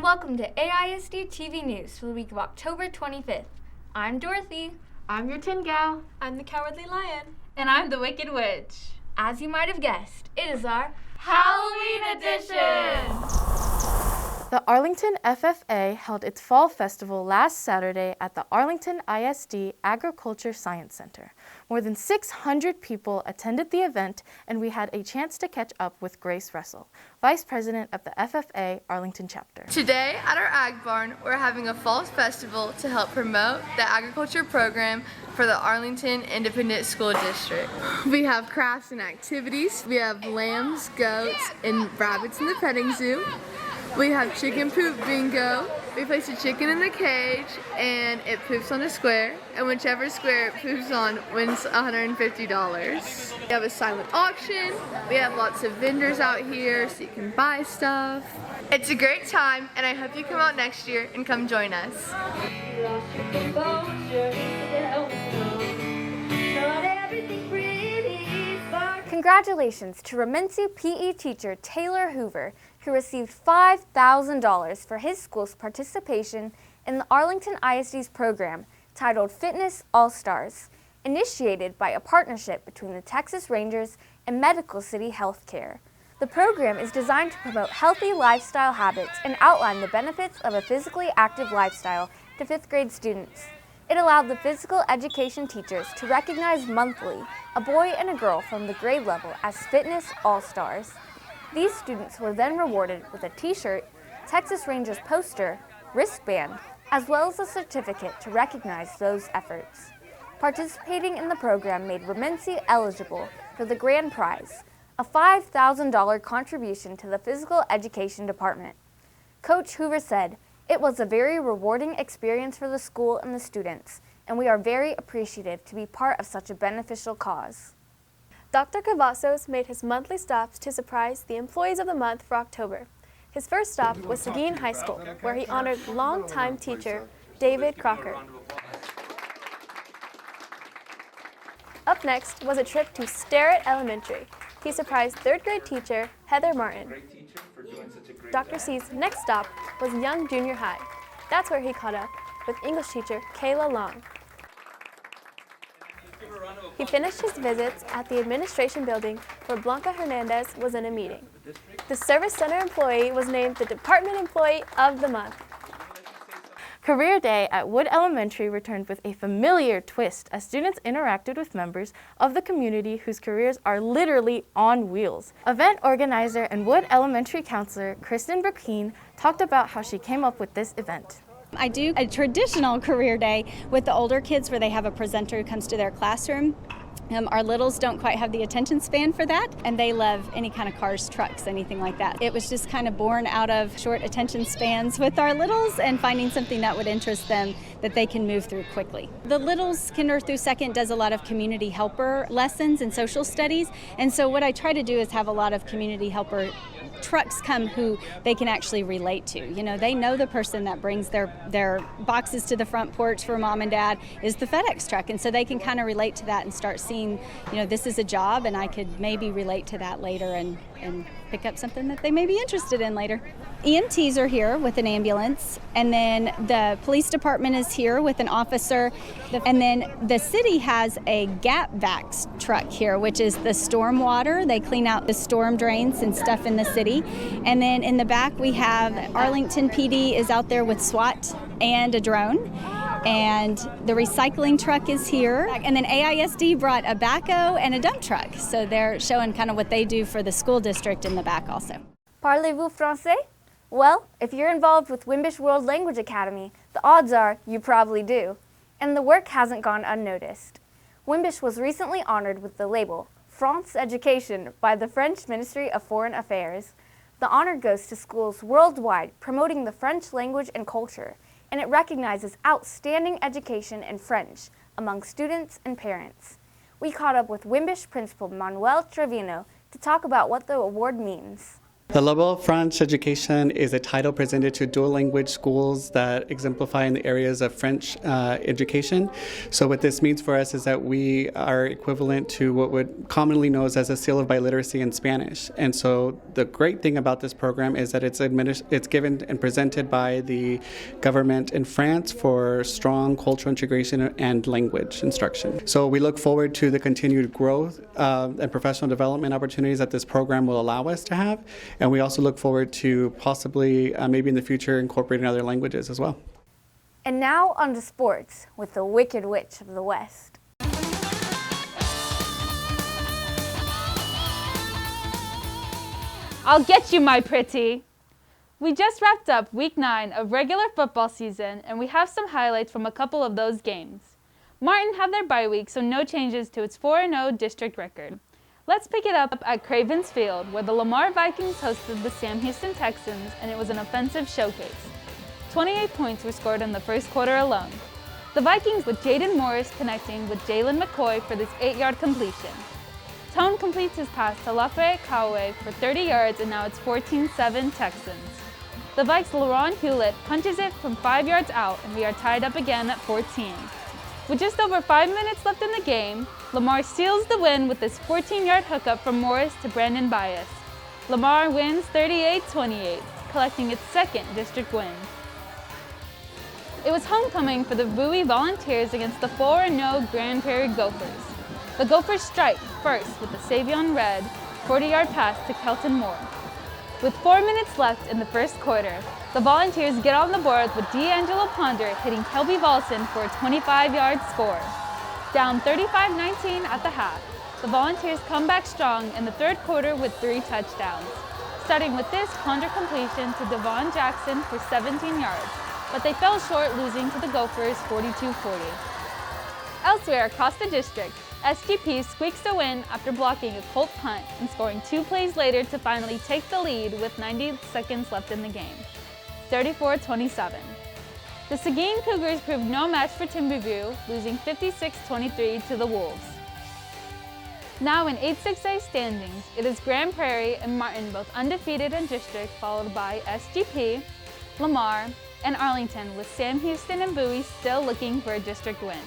welcome to AISD-TV News for the week of October 25th. I'm Dorothy. I'm your Tin Gal. I'm the Cowardly Lion. And I'm the Wicked Witch. As you might have guessed, it is our Halloween edition! The Arlington FFA held its fall festival last Saturday at the Arlington ISD Agriculture Science Center. More than 600 people attended the event, and we had a chance to catch up with Grace Ressl, Vice President of the FFA Arlington Chapter. Today at our Ag Barn, we're having a fall festival to help promote the agriculture program for the Arlington Independent School District. We have crafts and activities. We have lambs, goats, and rabbits in the petting zoo. We have chicken poop bingo. We place a chicken in a cage and it poops on a square, and whichever square it poops on wins $150. We have a silent auction. We have lots of vendors out here so you can buy stuff. It's a great time, and I hope you come out next year and come join us. Congratulations to Remynse PE teacher Taylor Hoover, who received $5,000 for his school's participation in the Arlington ISD's program titled Fitness All-Stars, initiated by a partnership between the Texas Rangers and Medical City Healthcare. The program is designed to promote healthy lifestyle habits and outline the benefits of a physically active lifestyle to fifth grade students. It allowed the physical education teachers to recognize monthly a boy and a girl from the grade level as Fitness All-Stars. These students were then rewarded with a t-shirt, Texas Rangers poster, wristband, as well as a certificate to recognize those efforts. Participating in the program made Remynse eligible for the grand prize, a $5,000 contribution to the physical education department. Coach Hoover said, "It was a very rewarding experience for the school and the students, and we are very appreciative to be part of such a beneficial cause." Dr. Cavazos made his monthly stops to surprise the employees of the month for October. His first stop was Seguin High School, where he honored longtime teacher David Crocker. Up next was a trip to Starrett Elementary. He surprised third grade teacher Heather Martin. Dr. C's next stop was Young Junior High. That's where he caught up with English teacher Kayla Long. He finished his visits at the administration building where Blanca Hernandez was in a meeting. The Service Center employee was named the Department Employee of the Month. Career Day at Wood Elementary returned with a familiar twist as students interacted with members of the community whose careers are literally on wheels. Event organizer and Wood Elementary counselor Kristin Brecheen talked about how she came up with this event. I do a traditional career day with the older kids where they have a presenter who comes to their classroom. Our littles don't quite have the attention span for that, and they love any kind of cars, trucks, anything like that. It was just kind of born out of short attention spans with our littles and finding something that would interest them that they can move through quickly. The littles, Kinder through second, does a lot of community helper lessons and social studies, and so what I try to do is have a lot of community helper trucks come who they can actually relate to. You know, they know the person that brings their boxes to the front porch for mom and dad is the FedEx truck, and so they can kind of relate to that and start seeing, you know, this is a job and I could maybe relate to that later and pick up something that they may be interested in later. EMTs are here with an ambulance, and then the police department is here with an officer, and then the city has a Gap Vax truck here, which is the storm water. They clean out the storm drains and stuff in the city. And then in the back we have Arlington PD is out there with SWAT and a drone. And the recycling truck is here. And then AISD brought a backhoe and a dump truck. So they're showing kind of what they do for the school district in the back also. Parlez-vous français? Well, if you're involved with Wimbish World Language Academy, the odds are you probably do. And the work hasn't gone unnoticed. Wimbish was recently honored with the label France Education by the French Ministry of Foreign Affairs. The honor goes to schools worldwide promoting the French language and culture, and it recognizes outstanding education in French among students and parents. We caught up with Wimbish Principal Manuel Trevino to talk about what the award means. The Level French education is a title presented to dual language schools that exemplify in the areas of French education. So what this means for us is that we are equivalent to what would commonly known as a seal of biliteracy in Spanish. And so the great thing about this program is that it's given and presented by the government in France for strong cultural integration and language instruction. So we look forward to the continued growth and professional development opportunities that this program will allow us to have. And we also look forward to possibly, maybe in the future, incorporating other languages as well. And now on to sports with the Wicked Witch of the West. I'll get you, my pretty. We just wrapped up week 9 of regular football season, and we have some highlights from a couple of those games. Martin had their bye week, so no changes to its 4-0 district record. Let's pick it up at Cravens Field, where the Lamar Vikings hosted the Sam Houston Texans, and it was an offensive showcase. 28 points were scored in the first quarter alone. The Vikings with Jaden Morris connecting with Jalen McCoy for this 8-yard completion. Tone completes his pass to Lafayette Cowaway for 30 yards, and now it's 14-7 Texans. The Vikes' LaRon Hewlett punches it from 5 yards out, and we are tied up again at 14. With just over 5 minutes left in the game, Lamar seals the win with this 14-yard hookup from Morris to Brandon Bias. Lamar wins 38-28, collecting its second district win. It was homecoming for the Bowie Volunteers against the 4-0 Grand Prairie Gophers. The Gophers strike first with the Savion Red 40-yard pass to Kelton Moore. With 4 minutes left in the first quarter, the Volunteers get on the board with D'Angelo Ponder hitting Kelby Volson for a 25-yard score. Down 35-19 at the half, the Volunteers come back strong in the third quarter with 3 touchdowns. Starting with this Ponder completion to Devon Jackson for 17 yards, but they fell short, losing to the Gophers 42-40. Elsewhere across the district, SGP squeaks a win after blocking a Colt punt and scoring 2 plays later to finally take the lead with 90 seconds left in the game. 34-27. The Seguin Cougars proved no match for Timberview, losing 56-23 to the Wolves. Now in 8-6A standings, it is Grand Prairie and Martin both undefeated in district, followed by SGP, Lamar, and Arlington, with Sam Houston and Bowie still looking for a district win.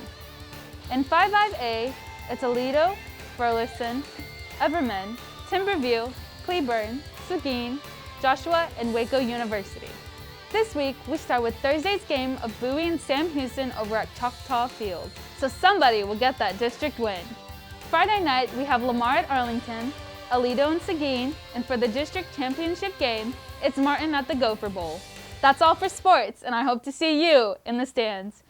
In 5-5A, it's Aledo, Burleson, Everman, Timberview, Cleburne, Seguin, Joshua, and Waco University. This week, we start with Thursday's game of Bowie and Sam Houston over at Choctaw Field, so somebody will get that district win. Friday night, we have Lamar at Arlington, Aledo and Seguin, and for the district championship game, it's Martin at the Gopher Bowl. That's all for sports, and I hope to see you in the stands.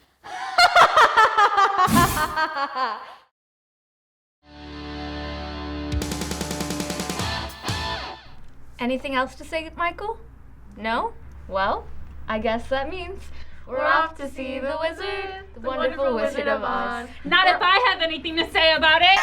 Anything else to say, Michael? No? Well, I guess that means we're off to see the wizard, the wonderful Wizard of Oz. Not if I have anything to say about it.